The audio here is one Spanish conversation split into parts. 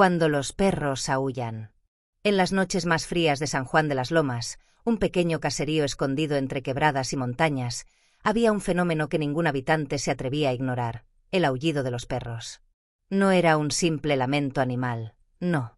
Cuando los perros aúllan. En las noches más frías de San Juan de las Lomas, un pequeño caserío escondido entre quebradas y montañas, había un fenómeno que ningún habitante se atrevía a ignorar: el aullido de los perros. No era un simple lamento animal, no.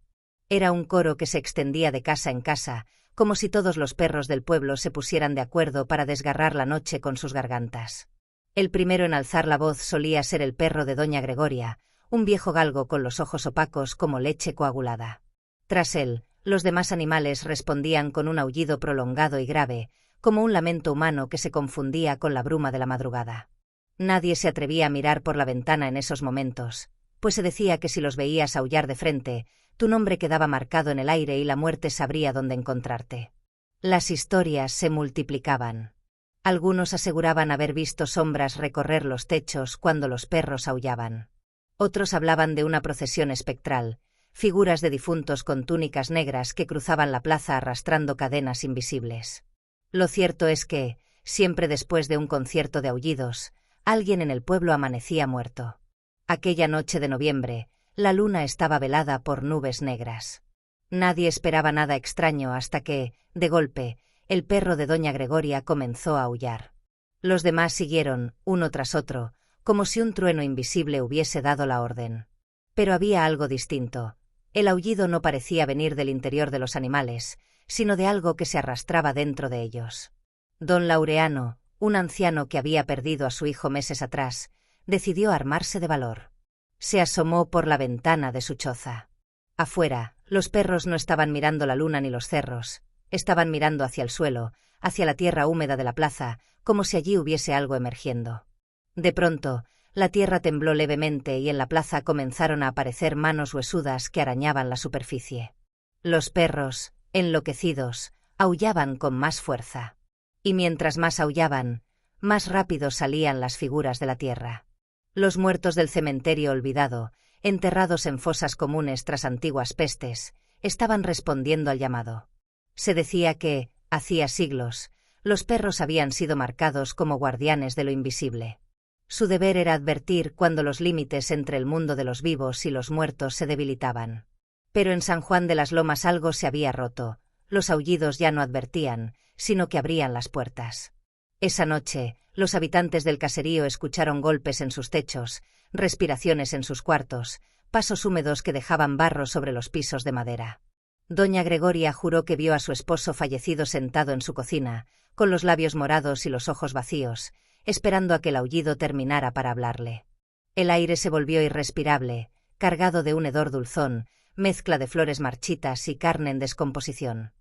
Era un coro que se extendía de casa en casa, como si todos los perros del pueblo se pusieran de acuerdo para desgarrar la noche con sus gargantas. El primero en alzar la voz solía ser el perro de doña Gregoria, un viejo galgo con los ojos opacos como leche coagulada. Tras él, los demás animales respondían con un aullido prolongado y grave, como un lamento humano que se confundía con la bruma de la madrugada. Nadie se atrevía a mirar por la ventana en esos momentos, pues se decía que si los veías aullar de frente, tu nombre quedaba marcado en el aire y la muerte sabría dónde encontrarte. Las historias se multiplicaban. Algunos aseguraban haber visto sombras recorrer los techos cuando los perros aullaban. Otros hablaban de una procesión espectral, figuras de difuntos con túnicas negras que cruzaban la plaza arrastrando cadenas invisibles. Lo cierto es que, siempre después de un concierto de aullidos, alguien en el pueblo amanecía muerto. Aquella noche de noviembre, la luna estaba velada por nubes negras. Nadie esperaba nada extraño hasta que, de golpe, el perro de doña Gregoria comenzó a aullar. Los demás siguieron, uno tras otro, como si un trueno invisible hubiese dado la orden. Pero había algo distinto. El aullido no parecía venir del interior de los animales, sino de algo que se arrastraba dentro de ellos. Don Laureano, un anciano que había perdido a su hijo meses atrás, decidió armarse de valor. Se asomó por la ventana de su choza. Afuera, los perros no estaban mirando la luna ni los cerros, estaban mirando hacia el suelo, hacia la tierra húmeda de la plaza, como si allí hubiese algo emergiendo. De pronto, la tierra tembló levemente y en la plaza comenzaron a aparecer manos huesudas que arañaban la superficie. Los perros, enloquecidos, aullaban con más fuerza. Y mientras más aullaban, más rápido salían las figuras de la tierra. Los muertos del cementerio olvidado, enterrados en fosas comunes tras antiguas pestes, estaban respondiendo al llamado. Se decía que, hacía siglos, los perros habían sido marcados como guardianes de lo invisible. Su deber era advertir cuando los límites entre el mundo de los vivos y los muertos se debilitaban. Pero en San Juan de las Lomas algo se había roto, los aullidos ya no advertían, sino que abrían las puertas. Esa noche, los habitantes del caserío escucharon golpes en sus techos, respiraciones en sus cuartos, pasos húmedos que dejaban barro sobre los pisos de madera. Doña Gregoria juró que vio a su esposo fallecido sentado en su cocina, con los labios morados y los ojos vacíos, esperando a que el aullido terminara para hablarle. El aire se volvió irrespirable, cargado de un hedor dulzón, mezcla de flores marchitas y carne en descomposición.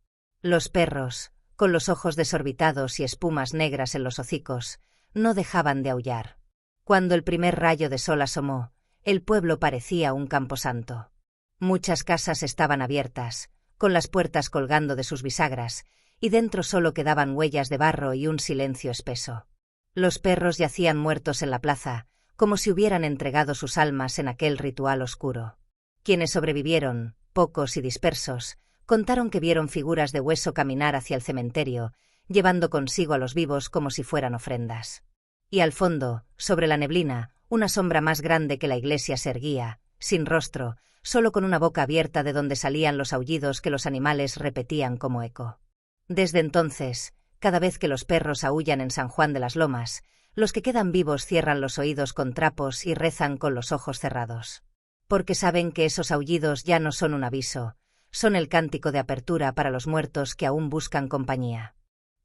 Los perros, con los ojos desorbitados y espumas negras en los hocicos, no dejaban de aullar. Cuando el primer rayo de sol asomó, el pueblo parecía un camposanto. Muchas casas estaban abiertas, con las puertas colgando de sus bisagras, y dentro solo quedaban huellas de barro y un silencio espeso. Los perros yacían muertos en la plaza, como si hubieran entregado sus almas en aquel ritual oscuro. Quienes sobrevivieron, pocos y dispersos, contaron que vieron figuras de hueso caminar hacia el cementerio, llevando consigo a los vivos como si fueran ofrendas. Y al fondo, sobre la neblina, una sombra más grande que la iglesia se erguía, sin rostro, solo con una boca abierta de donde salían los aullidos que los animales repetían como eco. Desde entonces, cada vez que los perros aúllan en San Juan de las Lomas, los que quedan vivos cierran los oídos con trapos y rezan con los ojos cerrados. Porque saben que esos aullidos ya no son un aviso, son el cántico de apertura para los muertos que aún buscan compañía.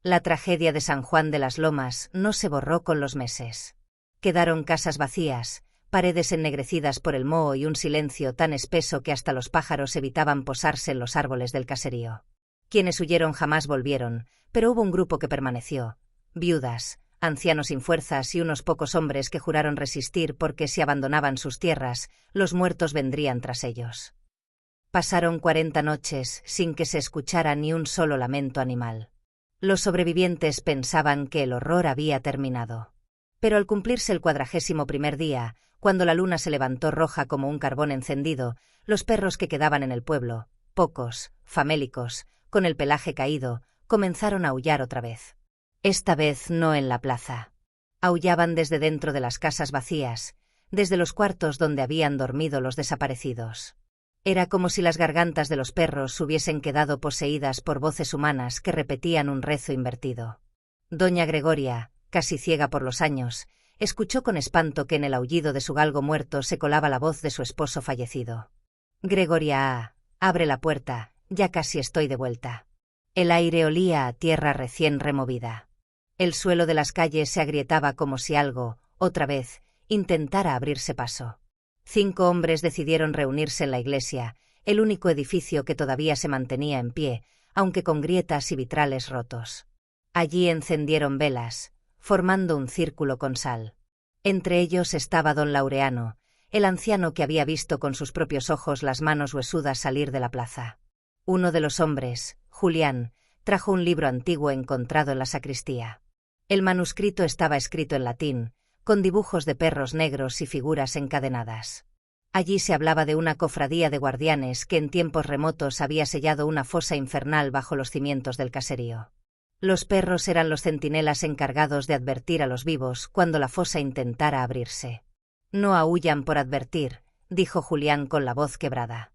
La tragedia de San Juan de las Lomas no se borró con los meses. Quedaron casas vacías, paredes ennegrecidas por el moho y un silencio tan espeso que hasta los pájaros evitaban posarse en los árboles del caserío. Quienes huyeron jamás volvieron, pero hubo un grupo que permaneció: viudas, ancianos sin fuerzas y unos pocos hombres que juraron resistir porque si abandonaban sus tierras, los muertos vendrían tras ellos. Pasaron 40 noches sin que se escuchara ni un solo lamento animal. Los sobrevivientes pensaban que el horror había terminado. Pero al cumplirse el 41º día, cuando la luna se levantó roja como un carbón encendido, los perros que quedaban en el pueblo, pocos, famélicos, con el pelaje caído, comenzaron a aullar otra vez. Esta vez no en la plaza. Aullaban desde dentro de las casas vacías, desde los cuartos donde habían dormido los desaparecidos. Era como si las gargantas de los perros hubiesen quedado poseídas por voces humanas que repetían un rezo invertido. Doña Gregoria, casi ciega por los años, escuchó con espanto que en el aullido de su galgo muerto se colaba la voz de su esposo fallecido. «Gregoria, abre la puerta, ya casi estoy de vuelta». El aire olía a tierra recién removida. El suelo de las calles se agrietaba como si algo, otra vez, intentara abrirse paso. 5 hombres decidieron reunirse en la iglesia, el único edificio que todavía se mantenía en pie, aunque con grietas y vitrales rotos. Allí encendieron velas, formando un círculo con sal. Entre ellos estaba don Laureano, el anciano que había visto con sus propios ojos las manos huesudas salir de la plaza. Uno de los hombres, Julián, trajo un libro antiguo encontrado en la sacristía. El manuscrito estaba escrito en latín, con dibujos de perros negros y figuras encadenadas. Allí se hablaba de una cofradía de guardianes que en tiempos remotos había sellado una fosa infernal bajo los cimientos del caserío. Los perros eran los centinelas encargados de advertir a los vivos cuando la fosa intentara abrirse. «No aúllan por advertir», dijo Julián con la voz quebrada.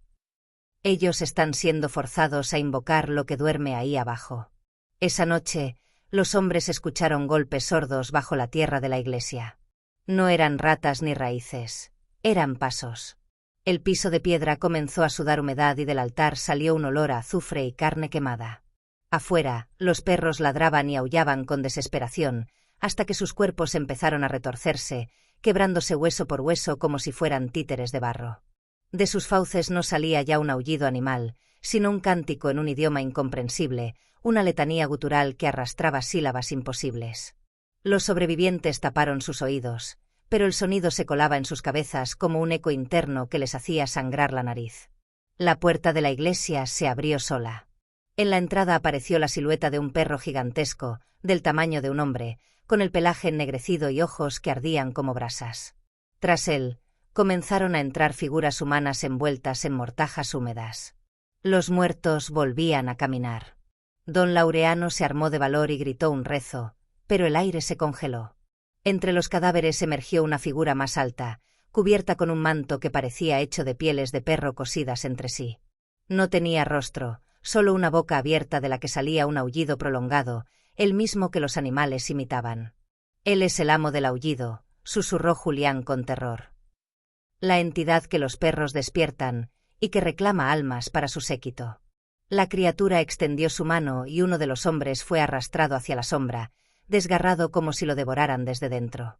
«Ellos están siendo forzados a invocar lo que duerme ahí abajo». Esa noche, los hombres escucharon golpes sordos bajo la tierra de la iglesia. No eran ratas ni raíces, eran pasos. El piso de piedra comenzó a sudar humedad y del altar salió un olor a azufre y carne quemada. Afuera, los perros ladraban y aullaban con desesperación, hasta que sus cuerpos empezaron a retorcerse, quebrándose hueso por hueso como si fueran títeres de barro. De sus fauces no salía ya un aullido animal, sino un cántico en un idioma incomprensible, una letanía gutural que arrastraba sílabas imposibles. Los sobrevivientes taparon sus oídos, pero el sonido se colaba en sus cabezas como un eco interno que les hacía sangrar la nariz. La puerta de la iglesia se abrió sola. En la entrada apareció la silueta de un perro gigantesco, del tamaño de un hombre, con el pelaje ennegrecido y ojos que ardían como brasas. Tras él, comenzaron a entrar figuras humanas envueltas en mortajas húmedas. Los muertos volvían a caminar. Don Laureano se armó de valor y gritó un rezo, pero el aire se congeló. Entre los cadáveres emergió una figura más alta, cubierta con un manto que parecía hecho de pieles de perro cosidas entre sí. No tenía rostro, solo una boca abierta de la que salía un aullido prolongado, el mismo que los animales imitaban. «Él es el amo del aullido», susurró Julián con terror. «La entidad que los perros despiertan, y que reclama almas para su séquito». La criatura extendió su mano y uno de los hombres fue arrastrado hacia la sombra, desgarrado como si lo devoraran desde dentro.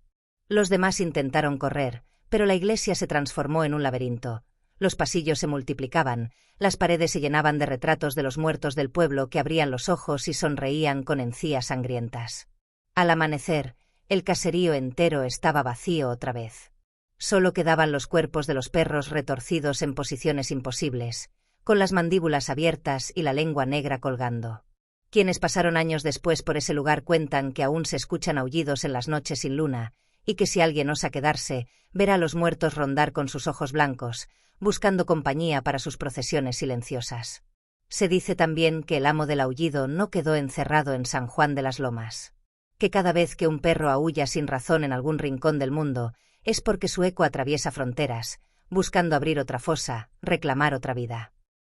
Los demás intentaron correr, pero la iglesia se transformó en un laberinto. Los pasillos se multiplicaban, las paredes se llenaban de retratos de los muertos del pueblo que abrían los ojos y sonreían con encías sangrientas. Al amanecer, el caserío entero estaba vacío otra vez. Solo quedaban los cuerpos de los perros retorcidos en posiciones imposibles, con las mandíbulas abiertas y la lengua negra colgando. Quienes pasaron años después por ese lugar cuentan que aún se escuchan aullidos en las noches sin luna, y que si alguien osa quedarse, verá a los muertos rondar con sus ojos blancos, buscando compañía para sus procesiones silenciosas. Se dice también que el amo del aullido no quedó encerrado en San Juan de las Lomas. Que cada vez que un perro aúlla sin razón en algún rincón del mundo, es porque su eco atraviesa fronteras, buscando abrir otra fosa, reclamar otra vida.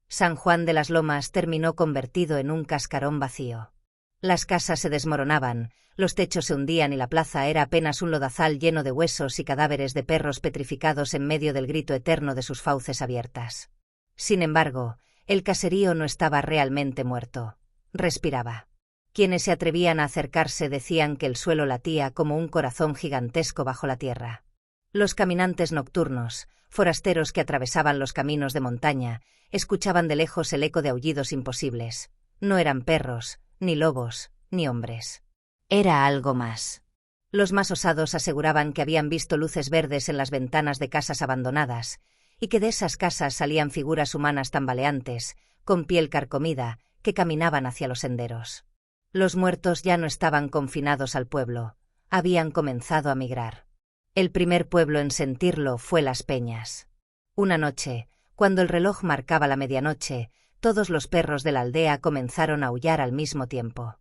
San Juan de las Lomas terminó convertido en un cascarón vacío. Las casas se desmoronaban, los techos se hundían y la plaza era apenas un lodazal lleno de huesos y cadáveres de perros petrificados en medio del grito eterno de sus fauces abiertas. Sin embargo, el caserío no estaba realmente muerto. Respiraba. Quienes se atrevían a acercarse decían que el suelo latía como un corazón gigantesco bajo la tierra. Los caminantes nocturnos, forasteros que atravesaban los caminos de montaña, escuchaban de lejos el eco de aullidos imposibles. No eran perros, ni lobos, ni hombres. Era algo más. Los más osados aseguraban que habían visto luces verdes en las ventanas de casas abandonadas, y que de esas casas salían figuras humanas tambaleantes, con piel carcomida, que caminaban hacia los senderos. Los muertos ya no estaban confinados al pueblo, habían comenzado a migrar. El primer pueblo en sentirlo fue Las Peñas. Una noche, cuando el reloj marcaba la medianoche, todos los perros de la aldea comenzaron a aullar al mismo tiempo.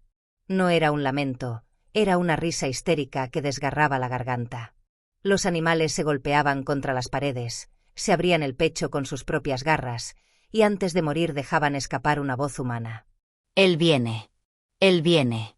No era un lamento, era una risa histérica que desgarraba la garganta. Los animales se golpeaban contra las paredes, se abrían el pecho con sus propias garras, y antes de morir dejaban escapar una voz humana. «Él viene. Él viene».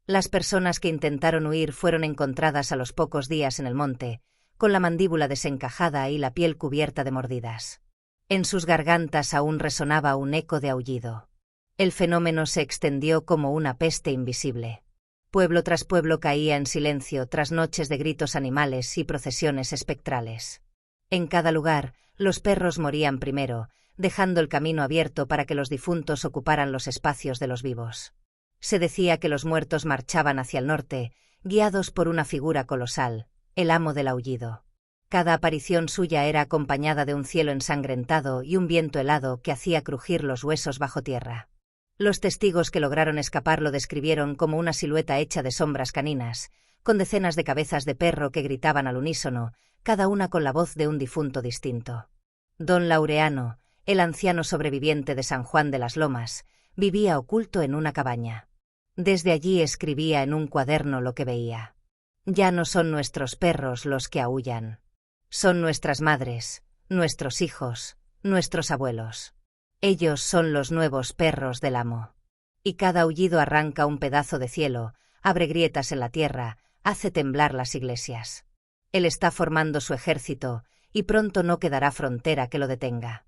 Las personas que intentaron huir fueron encontradas a los pocos días en el monte, con la mandíbula desencajada y la piel cubierta de mordidas. En sus gargantas aún resonaba un eco de aullido. El fenómeno se extendió como una peste invisible. Pueblo tras pueblo caía en silencio tras noches de gritos animales y procesiones espectrales. En cada lugar, los perros morían primero, dejando el camino abierto para que los difuntos ocuparan los espacios de los vivos. Se decía que los muertos marchaban hacia el norte, guiados por una figura colosal, el amo del aullido. Cada aparición suya era acompañada de un cielo ensangrentado y un viento helado que hacía crujir los huesos bajo tierra. Los testigos que lograron escapar lo describieron como una silueta hecha de sombras caninas, con decenas de cabezas de perro que gritaban al unísono, cada una con la voz de un difunto distinto. Don Laureano, el anciano sobreviviente de San Juan de las Lomas, vivía oculto en una cabaña. Desde allí escribía en un cuaderno lo que veía. Ya no son nuestros perros los que aúllan. Son nuestras madres, nuestros hijos, nuestros abuelos. Ellos son los nuevos perros del amo. Y cada aullido arranca un pedazo de cielo, abre grietas en la tierra, hace temblar las iglesias. Él está formando su ejército, y pronto no quedará frontera que lo detenga.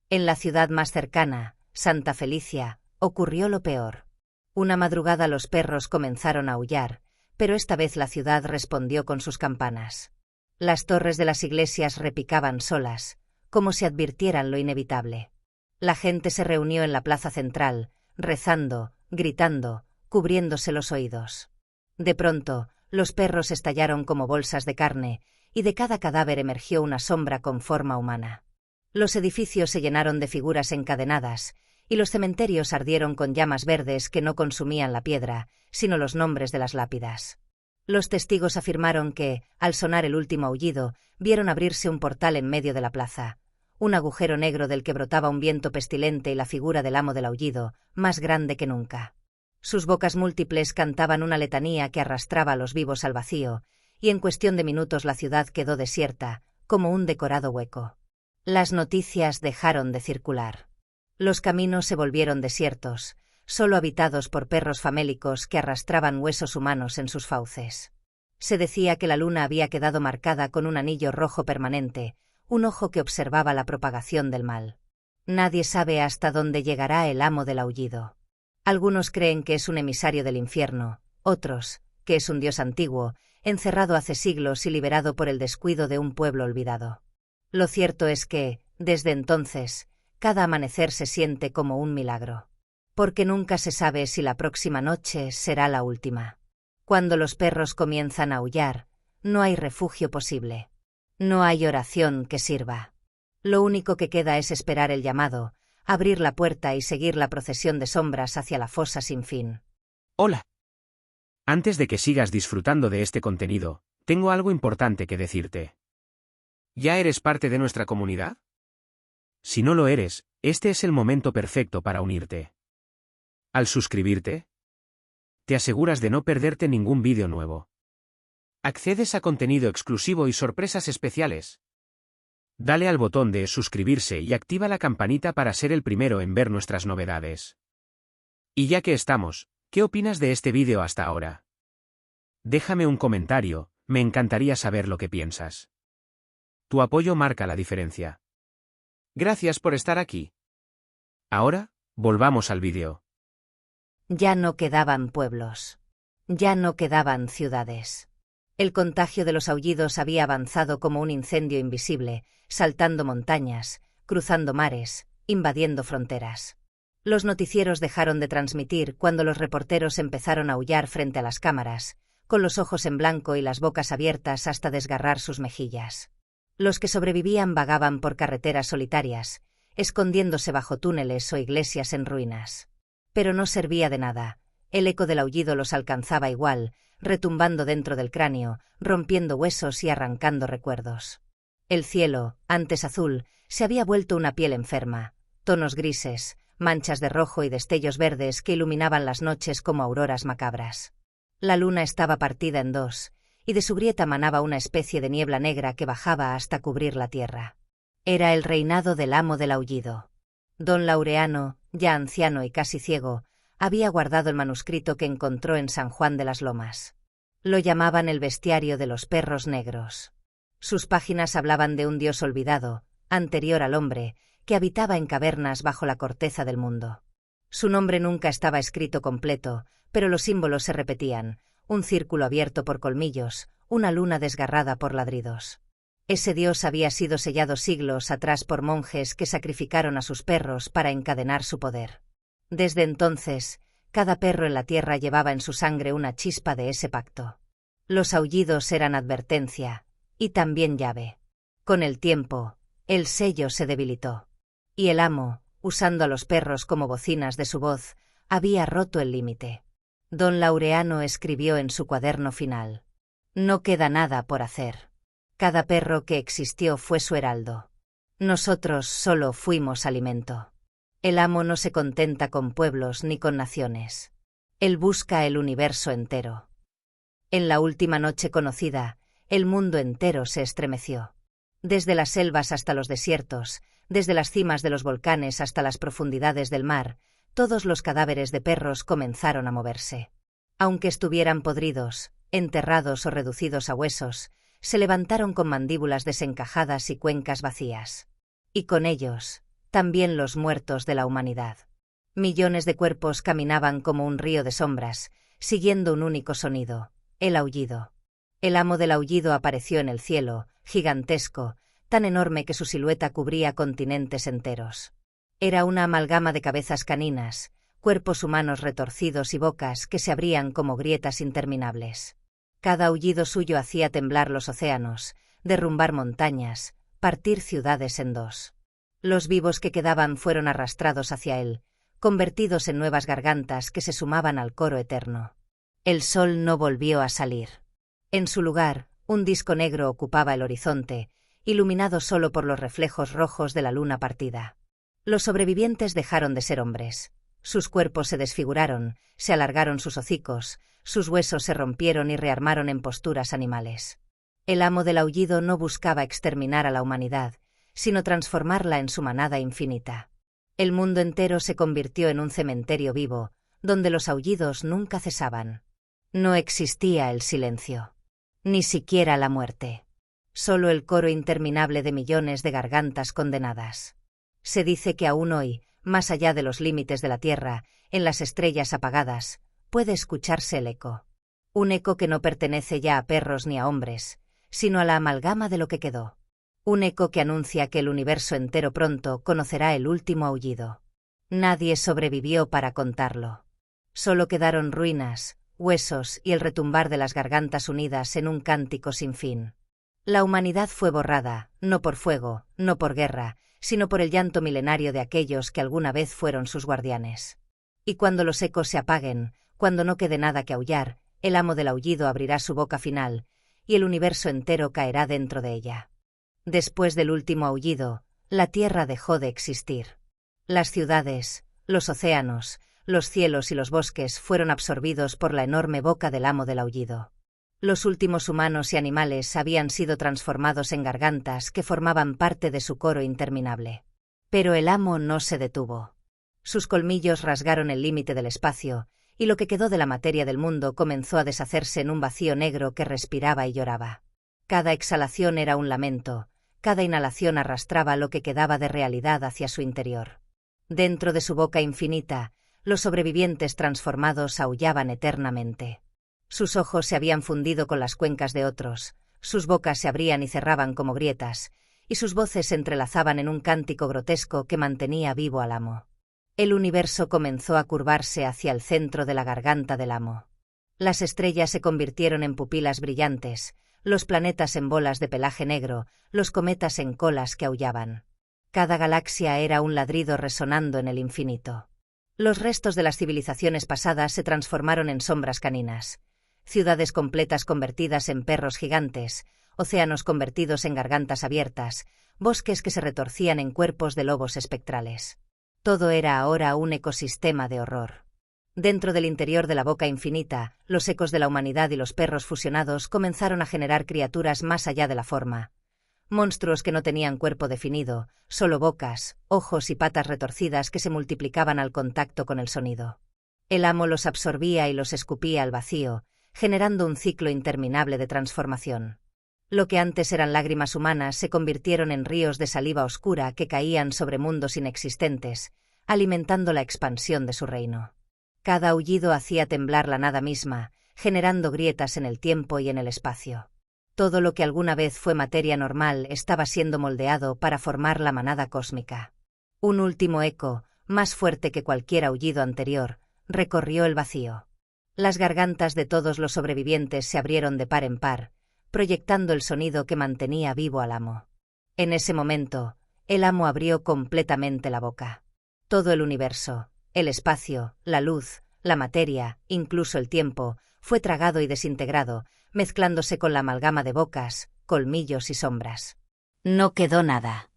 En la ciudad más cercana, Santa Felicia, ocurrió lo peor. Una madrugada los perros comenzaron a aullar, pero esta vez la ciudad respondió con sus campanas. Las torres de las iglesias repicaban solas, como si advirtieran lo inevitable. La gente se reunió en la plaza central, rezando, gritando, cubriéndose los oídos. De pronto, los perros estallaron como bolsas de carne, y de cada cadáver emergió una sombra con forma humana. Los edificios se llenaron de figuras encadenadas, y los cementerios ardieron con llamas verdes que no consumían la piedra, sino los nombres de las lápidas. Los testigos afirmaron que, al sonar el último aullido, vieron abrirse un portal en medio de la plaza. Un agujero negro del que brotaba un viento pestilente y la figura del amo del aullido, más grande que nunca. Sus bocas múltiples cantaban una letanía que arrastraba a los vivos al vacío, y en cuestión de minutos la ciudad quedó desierta, como un decorado hueco. Las noticias dejaron de circular. Los caminos se volvieron desiertos, solo habitados por perros famélicos que arrastraban huesos humanos en sus fauces. Se decía que la luna había quedado marcada con un anillo rojo permanente, un ojo que observaba la propagación del mal. Nadie sabe hasta dónde llegará el amo del aullido. Algunos creen que es un emisario del infierno, otros, que es un dios antiguo, encerrado hace siglos y liberado por el descuido de un pueblo olvidado. Lo cierto es que, desde entonces, cada amanecer se siente como un milagro. Porque nunca se sabe si la próxima noche será la última. Cuando los perros comienzan a aullar, no hay refugio posible. No hay oración que sirva. Lo único que queda es esperar el llamado, abrir la puerta y seguir la procesión de sombras hacia la fosa sin fin. Hola. Antes de que sigas disfrutando de este contenido, tengo algo importante que decirte. ¿Ya eres parte de nuestra comunidad? Si no lo eres, este es el momento perfecto para unirte. Al suscribirte, te aseguras de no perderte ningún vídeo nuevo. Accedes a contenido exclusivo y sorpresas especiales. Dale al botón de suscribirse y activa la campanita para ser el primero en ver nuestras novedades. Y ya que estamos, ¿qué opinas de este vídeo hasta ahora? Déjame un comentario, me encantaría saber lo que piensas. Tu apoyo marca la diferencia. Gracias por estar aquí. Ahora, volvamos al vídeo. Ya no quedaban pueblos. Ya no quedaban ciudades. El contagio de los aullidos había avanzado como un incendio invisible, saltando montañas, cruzando mares, invadiendo fronteras. Los noticieros dejaron de transmitir cuando los reporteros empezaron a aullar frente a las cámaras, con los ojos en blanco y las bocas abiertas hasta desgarrar sus mejillas. Los que sobrevivían vagaban por carreteras solitarias, escondiéndose bajo túneles o iglesias en ruinas. Pero no servía de nada. El eco del aullido los alcanzaba igual, retumbando dentro del cráneo, rompiendo huesos y arrancando recuerdos. El cielo, antes azul, se había vuelto una piel enferma, tonos grises, manchas de rojo y destellos verdes que iluminaban las noches como auroras macabras. La luna estaba partida en dos, y de su grieta manaba una especie de niebla negra que bajaba hasta cubrir la tierra. Era el reinado del amo del aullido. Don Laureano, ya anciano y casi ciego, había guardado el manuscrito que encontró en San Juan de las Lomas. Lo llamaban el bestiario de los perros negros. Sus páginas hablaban de un dios olvidado, anterior al hombre, que habitaba en cavernas bajo la corteza del mundo. Su nombre nunca estaba escrito completo, pero los símbolos se repetían: un círculo abierto por colmillos, una luna desgarrada por ladridos. Ese dios había sido sellado siglos atrás por monjes que sacrificaron a sus perros para encadenar su poder. Desde entonces, cada perro en la tierra llevaba en su sangre una chispa de ese pacto. Los aullidos eran advertencia, y también llave. Con el tiempo, el sello se debilitó. Y el amo, usando a los perros como bocinas de su voz, había roto el límite. Don Laureano escribió en su cuaderno final: no queda nada por hacer. Cada perro que existió fue su heraldo. Nosotros solo fuimos alimento. El amo no se contenta con pueblos ni con naciones. Él busca el universo entero. En la última noche conocida, el mundo entero se estremeció. Desde las selvas hasta los desiertos, desde las cimas de los volcanes hasta las profundidades del mar, todos los cadáveres de perros comenzaron a moverse. Aunque estuvieran podridos, enterrados o reducidos a huesos, se levantaron con mandíbulas desencajadas y cuencas vacías. Y con ellos, también los muertos de la humanidad. Millones de cuerpos caminaban como un río de sombras, siguiendo un único sonido: el aullido. El amo del aullido apareció en el cielo, gigantesco, tan enorme que su silueta cubría continentes enteros. Era una amalgama de cabezas caninas, cuerpos humanos retorcidos y bocas que se abrían como grietas interminables. Cada aullido suyo hacía temblar los océanos, derrumbar montañas, partir ciudades en dos. Los vivos que quedaban fueron arrastrados hacia él, convertidos en nuevas gargantas que se sumaban al coro eterno. El sol no volvió a salir. En su lugar, un disco negro ocupaba el horizonte, iluminado solo por los reflejos rojos de la luna partida. Los sobrevivientes dejaron de ser hombres. Sus cuerpos se desfiguraron, se alargaron sus hocicos, sus huesos se rompieron y rearmaron en posturas animales. El amo del aullido no buscaba exterminar a la humanidad, sino transformarla en su manada infinita. El mundo entero se convirtió en un cementerio vivo, donde los aullidos nunca cesaban. No existía el silencio. Ni siquiera la muerte. Solo el coro interminable de millones de gargantas condenadas. Se dice que aún hoy, más allá de los límites de la tierra, en las estrellas apagadas, puede escucharse el eco. Un eco que no pertenece ya a perros ni a hombres, sino a la amalgama de lo que quedó. Un eco que anuncia que el universo entero pronto conocerá el último aullido. Nadie sobrevivió para contarlo. Solo quedaron ruinas, huesos y el retumbar de las gargantas unidas en un cántico sin fin. La humanidad fue borrada, no por fuego, no por guerra, sino por el llanto milenario de aquellos que alguna vez fueron sus guardianes. Y cuando los ecos se apaguen, cuando no quede nada que aullar, el amo del aullido abrirá su boca final, y el universo entero caerá dentro de ella. Después del último aullido, la tierra dejó de existir. Las ciudades, los océanos, los cielos y los bosques fueron absorbidos por la enorme boca del amo del aullido. Los últimos humanos y animales habían sido transformados en gargantas que formaban parte de su coro interminable. Pero el amo no se detuvo. Sus colmillos rasgaron el límite del espacio, y lo que quedó de la materia del mundo comenzó a deshacerse en un vacío negro que respiraba y lloraba. Cada exhalación era un lamento, cada inhalación arrastraba lo que quedaba de realidad hacia su interior. Dentro de su boca infinita, los sobrevivientes transformados aullaban eternamente. Sus ojos se habían fundido con las cuencas de otros, sus bocas se abrían y cerraban como grietas, y sus voces se entrelazaban en un cántico grotesco que mantenía vivo al amo. El universo comenzó a curvarse hacia el centro de la garganta del amo. Las estrellas se convirtieron en pupilas brillantes, los planetas en bolas de pelaje negro, los cometas en colas que aullaban. Cada galaxia era un ladrido resonando en el infinito. Los restos de las civilizaciones pasadas se transformaron en sombras caninas. Ciudades completas convertidas en perros gigantes, océanos convertidos en gargantas abiertas, bosques que se retorcían en cuerpos de lobos espectrales. Todo era ahora un ecosistema de horror. Dentro del interior de la boca infinita, los ecos de la humanidad y los perros fusionados comenzaron a generar criaturas más allá de la forma. monstruos que no tenían cuerpo definido, solo bocas, ojos y patas retorcidas que se multiplicaban al contacto con el sonido. El amo los absorbía y los escupía al vacío, generando un ciclo interminable de transformación. Lo que antes eran lágrimas humanas se convirtieron en ríos de saliva oscura que caían sobre mundos inexistentes, alimentando la expansión de su reino. Cada aullido hacía temblar la nada misma, generando grietas en el tiempo y en el espacio. Todo lo que alguna vez fue materia normal estaba siendo moldeado para formar la manada cósmica. Un último eco, más fuerte que cualquier aullido anterior, recorrió el vacío. Las gargantas de todos los sobrevivientes se abrieron de par en par, proyectando el sonido que mantenía vivo al amo. En ese momento, el amo abrió completamente la boca. Todo el universo, el espacio, la luz, la materia, incluso el tiempo, fue tragado y desintegrado, mezclándose con la amalgama de bocas, colmillos y sombras. No quedó nada.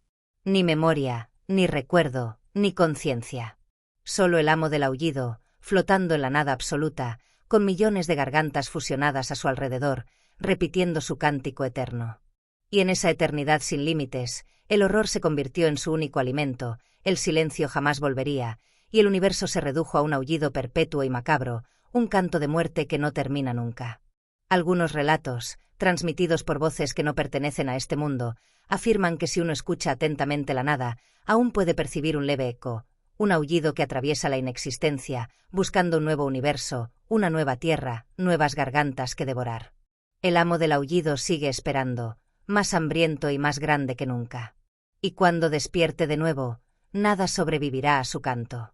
Ni memoria, ni recuerdo, ni conciencia. Solo el amo del aullido, flotando en la nada absoluta, con millones de gargantas fusionadas a su alrededor, repitiendo su cántico eterno. Y en esa eternidad sin límites, el horror se convirtió en su único alimento, el silencio jamás volvería, y el universo se redujo a un aullido perpetuo y macabro, un canto de muerte que no termina nunca. Algunos relatos, transmitidos por voces que no pertenecen a este mundo, afirman que si uno escucha atentamente la nada, aún puede percibir un leve eco, un aullido que atraviesa la inexistencia, buscando un nuevo universo, una nueva tierra, nuevas gargantas que devorar. El amo del aullido sigue esperando, más hambriento y más grande que nunca. Y cuando despierte de nuevo, nada sobrevivirá a su canto.